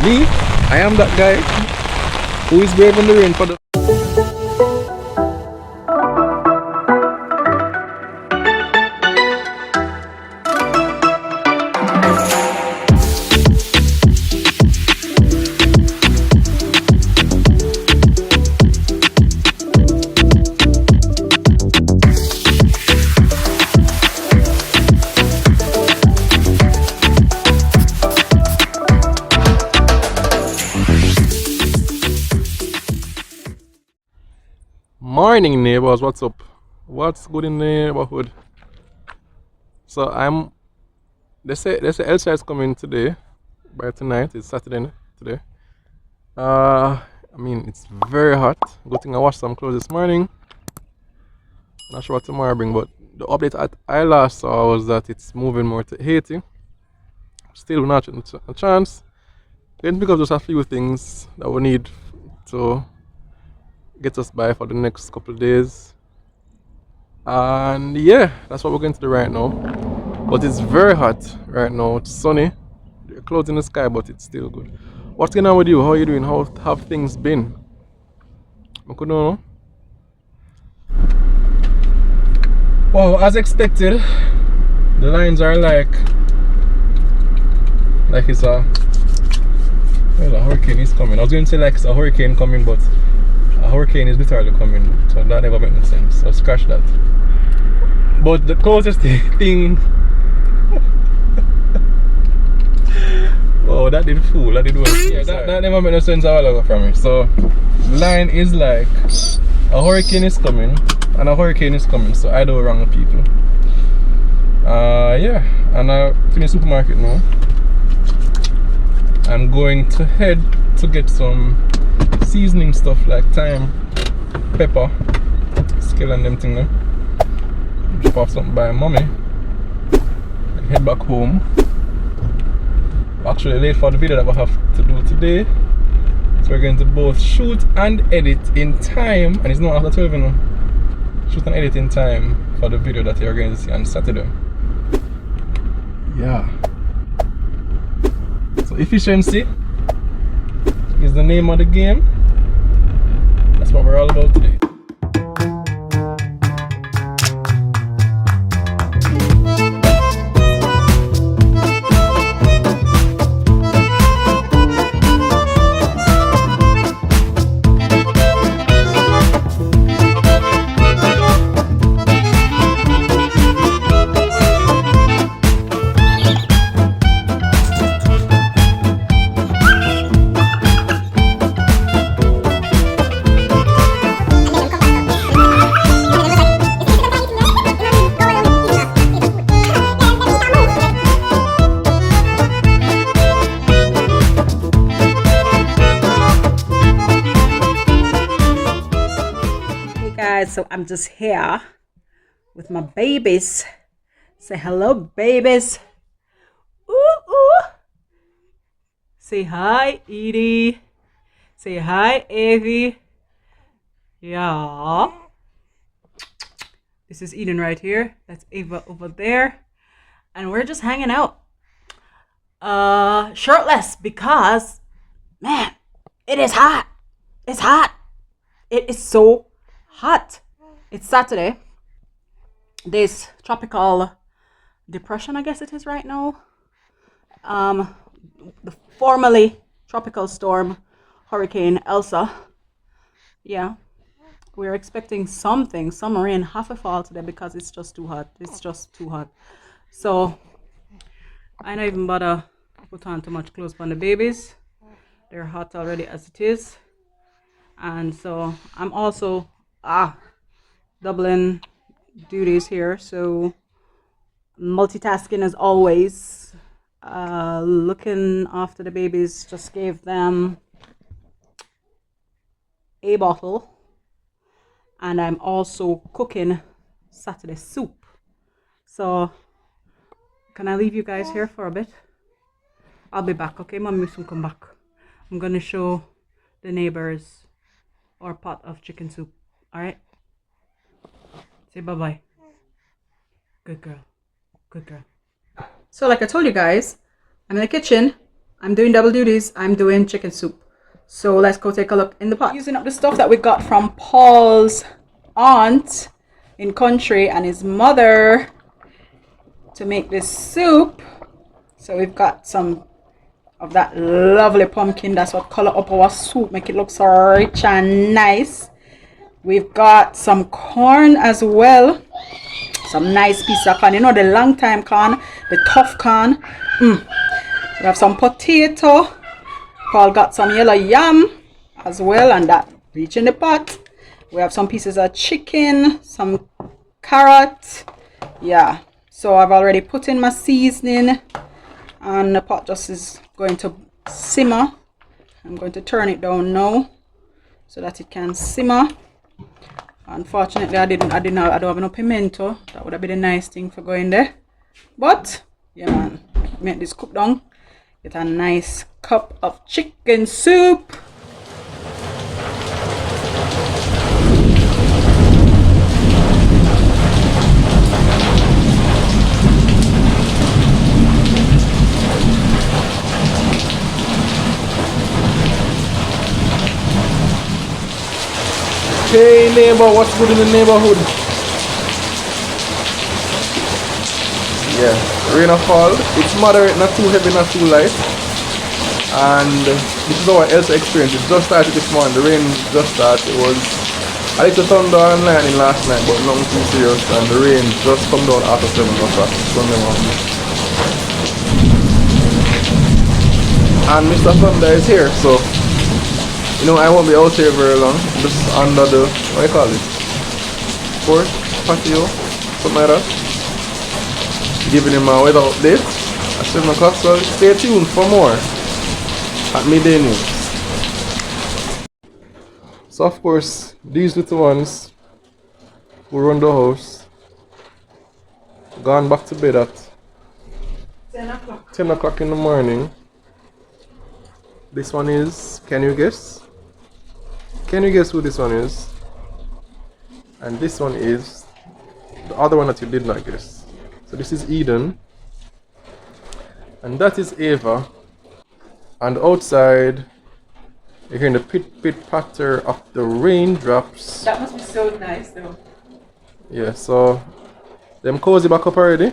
Me, I am that guy who is brave in the rain for the. Morning neighbors, what's up? What's good in the neighborhood? So they say Elsa is coming today, by tonight. It's Saturday today. I mean it's very hot. Good thing I washed some clothes this morning. Not sure what tomorrow bring, but the update I last saw was that it's moving more to Haiti. Still not a chance. Can pick up just a few things that we need to get us by for the next couple of days. And yeah, that's what we're going to do right now. But it's very hot right now. It's sunny. There are clouds in the sky, but it's still good. What's going on with you? How are you doing? How have things been? I could know. Well, as expected, the lines are like it's a hurricane is coming. I was going to say like it's a hurricane coming, but a hurricane is literally coming, so that never made no sense. So scratch that. But the closest thing. Oh, that did fool. That did work. Yeah, that never made no sense a while ago from me. So the line is like a hurricane is coming and a hurricane is coming. So I do wrong people. Yeah, and I'm in the supermarket now. I'm going to head to get some seasoning stuff like thyme, pepper, skill and them thing there. Drop off something by mommy and head back home. Actually late for the video that we have to do today, so we're going to both shoot and edit in time, and it's not after 12 you know. Shoot and edit in time for the video that you're going to see on Saturday. Yeah, so efficiency is the name of the game. That's what we're all about today. So I'm just here with my babies. Say hello, babies. Ooh, ooh. Say hi, Edie. Say hi, Evie. Yeah. This is Eden right here. That's Ava over there. And we're just hanging out. Shirtless because, man, it is hot. It's hot. It is so hot. It's Saturday. This tropical depression, I guess it is right now. The formerly tropical storm, Hurricane Elsa. Yeah, we're expecting some rain, half a fall today because it's just too hot. It's just too hot. So I don't even bother put on too much clothes on the babies. They're hot already as it is. And so I'm also doubling duties here, so multitasking as always. Looking after the babies, just gave them a bottle, and I'm also cooking Saturday soup. So can I leave you guys here for a bit? I'll be back, okay? Mommy soon come back. I'm gonna show the neighbors our pot of chicken soup. All right, say bye-bye. Good girl. Good girl. So like I told you guys, I'm in the kitchen I'm doing double duties. I'm doing chicken soup. So let's go take a look in the pot. Using up the stuff that we got from Paul's aunt in country and his mother to make this soup. So we've got some of that lovely pumpkin. That's what color up our soup, make it look so rich and nice. We've got some corn as well, some nice piece of corn, you know, the long time corn, the tough corn. We have some potato. Paul got some yellow yam as well, and that reach in the pot. We have some pieces of chicken, some carrot. Yeah, so I've already put in my seasoning and the pot just is going to simmer. I'm going to turn it down now so that it can simmer. Unfortunately, I don't have no pimento. That would have been a nice thing for going there. But yeah, man, make this cook down. Get a nice cup of chicken soup. Hey neighbor, what's good in the neighborhood? Yeah, rain or fall. It's moderate, not too heavy, not too light. And this is our Elsa experience. It just started this morning. The rain just started. It was a little thunder and lightning last night, but nothing too serious. And the rain just come down after 7 o'clock Sunday morning. And Mr. Thunder is here, so you know I won't be out here very long. Just under the, what do you call it? Porch, patio, something like that. Giving him a weather update at 7 o'clock, so stay tuned for more at midday news. So of course, these little ones who run the house gone back to bed at 10 o'clock in the morning. This one is, can you guess? Can you guess who this one is? And this one is the other one that you did not guess. So this is Eden. And that is Ava. And outside, you're hearing the pit pit patter of the raindrops. That must be so nice though. Yeah, so them cozy back up already.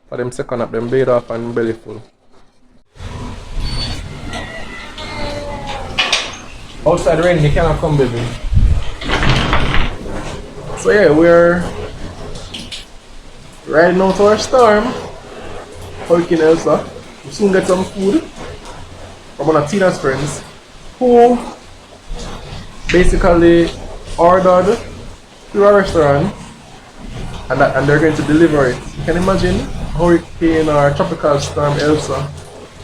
For them second up, them bed off and belly full. Outside rain, you cannot come, baby. So yeah, we're riding out our storm. Hurricane Elsa. We'll soon get some food from one of Tina's friends who basically ordered to a restaurant and they're going to deliver it. You can imagine hurricane or tropical storm Elsa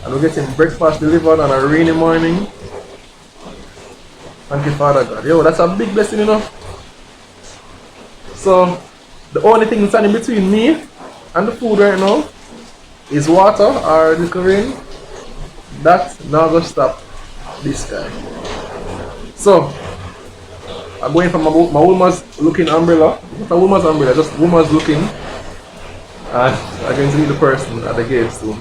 and we're getting breakfast delivered on a rainy morning. Thank you, Father God. Yo, that's a big blessing, you know. So, the only thing standing between me and the food right now is water or little rain. That's not gonna stop this guy. So, I'm going from my woman's looking umbrella. Not a woman's umbrella, just woman's looking. And I'm going to meet the person at the gate soon.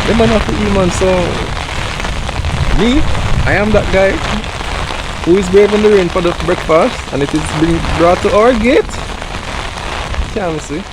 They might not be man, so me, I am that guy who is braving the rain for the breakfast and it is being brought to our gate. Can you see?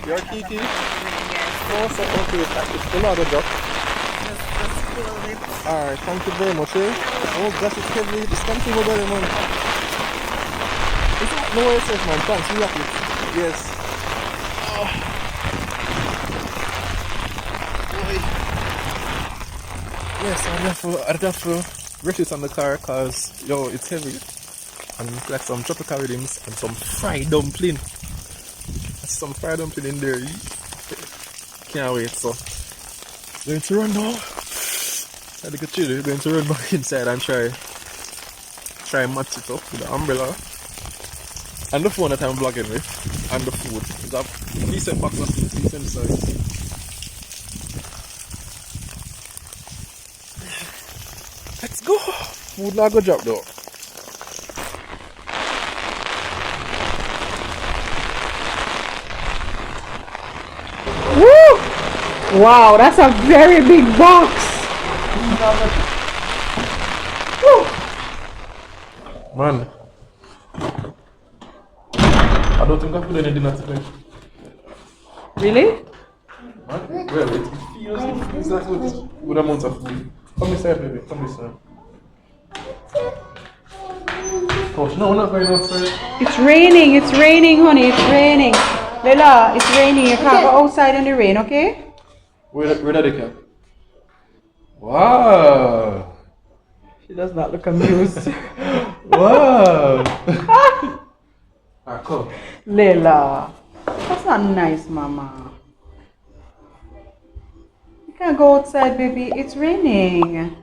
Your Kiki? Yes. No, so okay, it's still not a duck. Just feel it. Alright, thank you very much. Eh? Oh gosh, it's heavy. It's something over there, man. It's not no worries, man. Thanks, we like it. Yes. Oh. Yes, I'd have to rest it on the car because, yo, it's heavy. And it's like some tropical rhythms and some fried dumpling. There's some fried dumpling in there. Can't wait, so. Going to run now. I think it's chill. Going to run back inside and try match it up with the umbrella. And the phone that I'm vlogging with. And the food. It's a decent box of decent size. Let's go! Food not go drop though. Woo! Wow, that's a very big box. Woo! Man, I don't think I put any dinner today. Really? Man, well, it feels like good amount of food. Come inside, baby. Come inside. Gosh, no, we're not going outside. It's raining, honey, it's raining. Lela, it's raining. You can't go outside in the rain, okay? Where did they come? Wow. She does not look amused. Wow. Alright, come. Lela, that's not nice, mama. You can't go outside, baby. It's raining.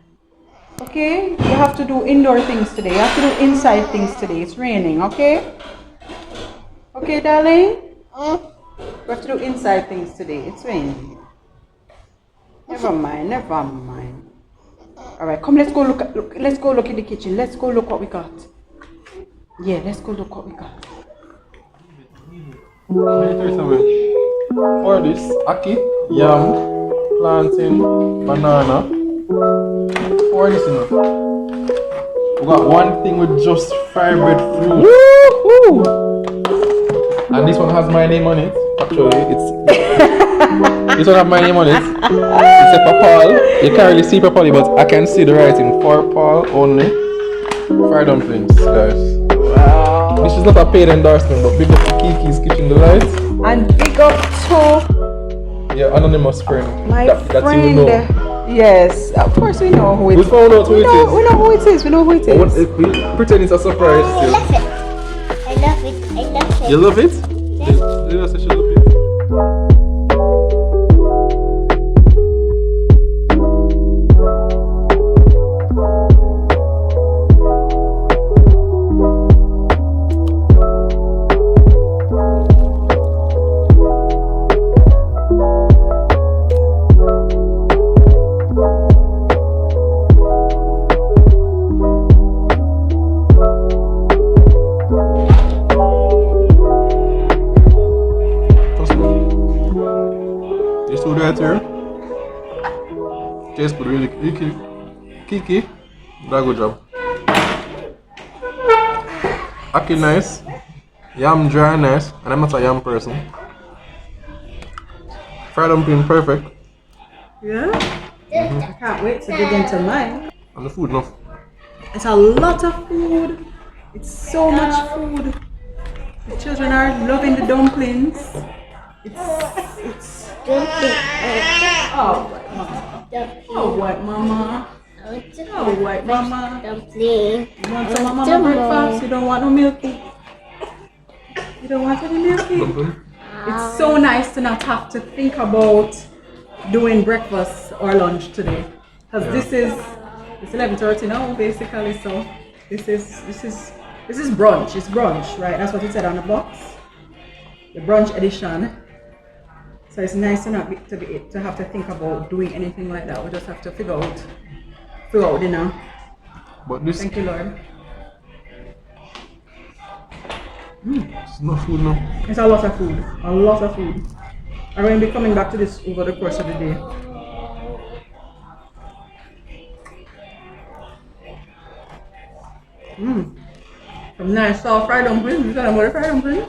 Okay? You have to do indoor things today. You have to do inside things today. It's raining, okay? Okay, darling? You have to do inside things today. It's raining. Never mind, never mind. Alright, come, let's go look in the kitchen. Let's go look what we got. Yeah, let's go look what we got. For this, aki, yam, plantain, banana. For this, you know, we got one thing with just fire bread fruit. Woohoo! And this one has my name on it. Actually, this one has my name on it. It's a Paul. You can't really see properly, but I can see the writing for Paul only. Fried dumplings, guys. Wow. This is not a paid endorsement, but big up to Kiki's Kitchen Delight. And big up to Yeah, anonymous friend. my that friend. you know. Yes, of course we know who it We is. found out who it is. We know who it is. We know who it is. We pretend it's a surprise. I Still. love it. I love it. I love it. You love it? Lila said she love it. This food right here. Taste good, really. Kiki, very good job. Aki nice. Yam dry nice, and I'm not a yam person. Fried dumpling perfect. Yeah. I can't wait to dig into mine. And the food enough. It's a lot of food. It's so much food. The children are loving the dumplings. It's oh white mama. Oh white mama. Oh white mama. Dumpling. You want some mama breakfast? You don't want no milky? You don't want any milky? Dumpling. It's so nice to not have to think about doing breakfast or lunch today. Because it's 11:30 now basically, so this is brunch. It's brunch, right? That's what it said on the box. The brunch edition. So it's nice to not be, to have to think about doing anything like that. We just have to figure out dinner. But this Thank you, Lord. it's not food now. It's a lot of food. A lot of food. I'm going to be coming back to this over the course of the day. Some nice soft fried dumplings. You got a fried dumplings?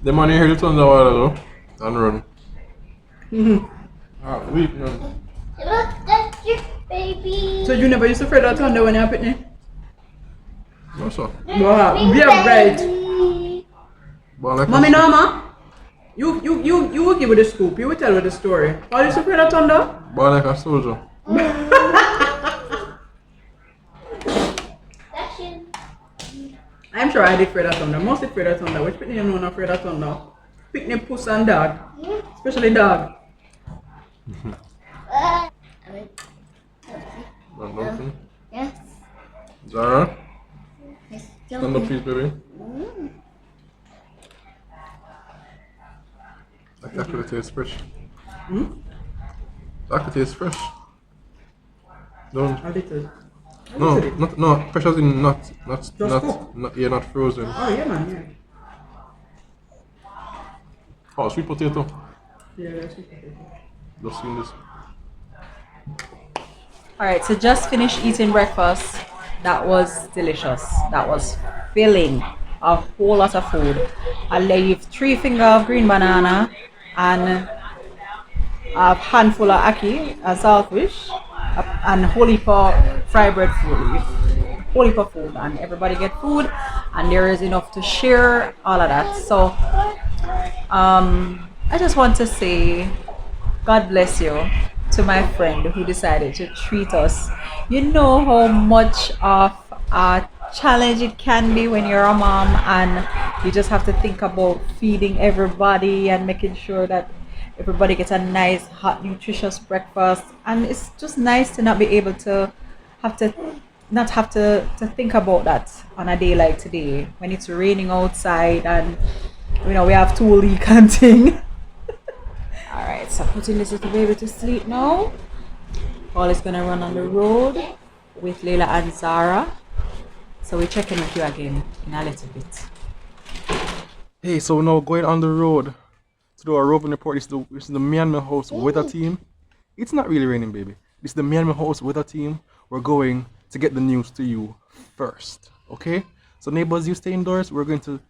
The man here the thunder a while ago and run. Weep man. Look, that's your baby. So you never used to afraid of thunder when you were picnic? No sir. Wow, yeah, right. But like Mommy, Norma, you will give her the scoop. You will tell her the story. Are you afraid of thunder? But like a soldier. That's I'm sure I did afraid of thunder. Mostly afraid of thunder. Which picnic you know not afraid of thunder? Picnic, puss and dog. Especially dog. Nothing. Yes. Zara, Yes. stand up please baby. That actually tastes fresh. That actually tastes fresh. Don't. A little. No, not fresh as in not cooked? yeah, not frozen. Oh yeah, man. Yeah. Oh, sweet potato. Yeah, that's it. Just seen this. Alright, so just finished eating breakfast. That was delicious. That was filling. A whole lot of food. I leave 3 fingers of green banana and a handful of ackee, a saltfish, and whole heap of fried bread food. Whole heap of food, and everybody get food, and there is enough to share. All of that. So, I just want to say, God bless you to my friend who decided to treat us. You know how much of a challenge it can be when you're a mom and you just have to think about feeding everybody and making sure that everybody gets a nice hot nutritious breakfast, and it's just nice to not be able to have to think about that on a day like today when it's raining outside and we have 2 leak and thing. Alright, so putting this little baby to sleep now. Paul is gonna run on the road with Layla and Zara. So we're checking with you again in a little bit. Hey, so we're now going on the road to do a roving report. This is the me and my house weather team. It's not really raining, baby. This is the me and my house weather team. We're going to get the news to you first. Okay? So neighbors, you stay indoors. We're going to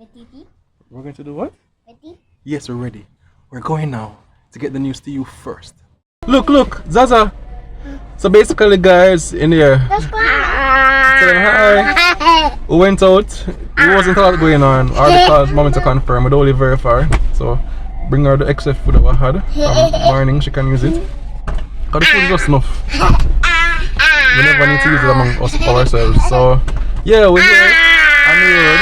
do what? Ready? Yes, we're ready. We're going now to get the news to you first. Look, Zaza. So basically, guys, in here, tell them hi. We went out. There wasn't a lot going on. I already called mommy to confirm. We don't live very far, so bring her the extra food that we had from morning. She can use it. Cause the food is just enough. We never need to use it among us ourselves. So yeah, we're here on the road.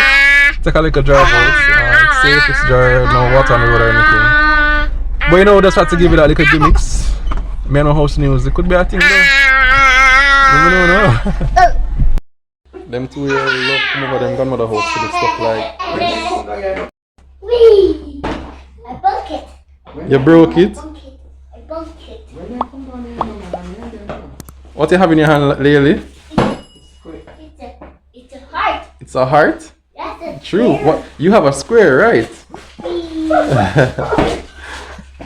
Take a little drive out. It's safe. It's dry. No water on the road or anything. But just have to give it that little gimmicks. Me and my house news. It could be a thing though. No. Them 2 years love come over them grandmother house to do stuff like this. Wee! I broke it. You broke it? I broke it. What you have in your hand, Layli? It's a heart. It's a heart? That's a True. What? You have a square, right?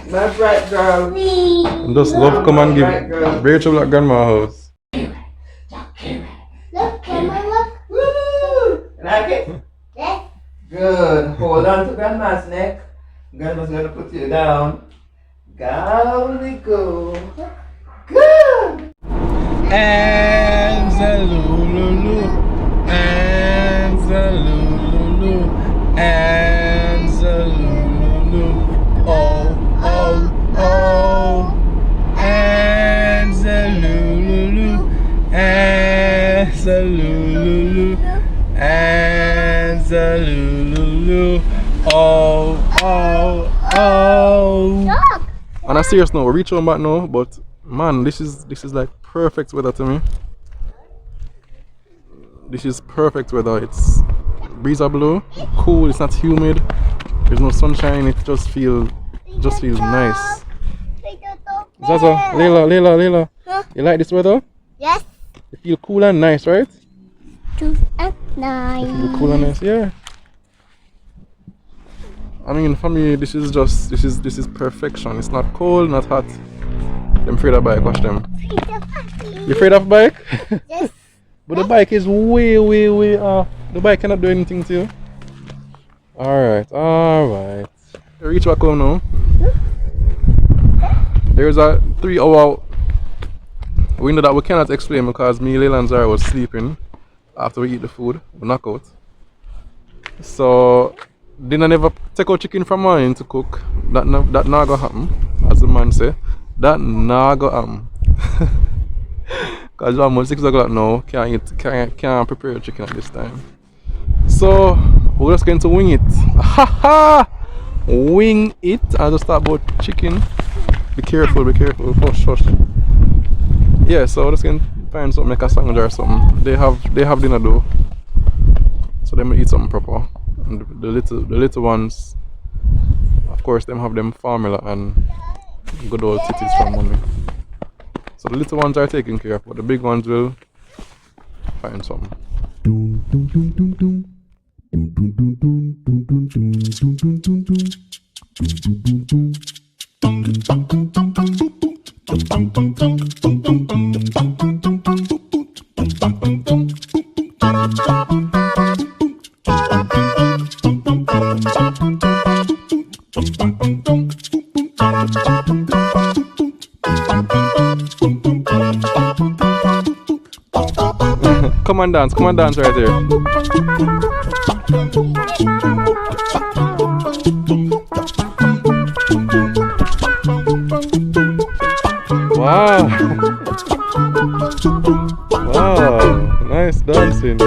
My bright girl. Wee! Just love come and give very trouble at grandma's house. Look, Grandma, look. Woo! Like it? Yes. Good. Hold on to grandma's neck. Grandma's gonna put you down. Down we go. Good. Anzalulu, Anzalulu, Anzalulu. Oh, Anzalulu, Anzalulu, Anzalulu. Oh. Look. On a serious note, we reach home back now, but man, this is like perfect weather to me. This is perfect weather. It's breeze are blue, cool. It's not humid. There's no sunshine. It just feels nice. Zaza, Layla, Huh? you like this weather? Yes. It feel cool and nice, right? 2 and 9. It feel cool and nice, yeah. I mean, for me, this is perfection. It's not cold, not hot. I'm afraid of bike. Watch them. You afraid of bike? Yes. But the bike is way, way, way off. The bike cannot do anything to you. Alright, alright. Reach back home now. There's a 3 hour window that we cannot explain because me, Leila and Zara was sleeping after we eat the food. We knock out. So dinner never take out chicken from morning to cook. That not gonna happen, as the man say. That not gonna happen. Cause it's almost 6 o'clock now. Can't prepare chicken at this time. So we're just going to wing it. Wing it. I'll just talk about chicken. Be careful, be careful. Hush, hush. Yeah, so we're just going to find something, make a sandwich or something. They have dinner though. So they may eat something proper. And the little ones, of course, them have them formula and good old titties from mommy. So the little ones are taken care of, but the big ones will find something. Come on dance right here. Wow. Wow, nice dancing.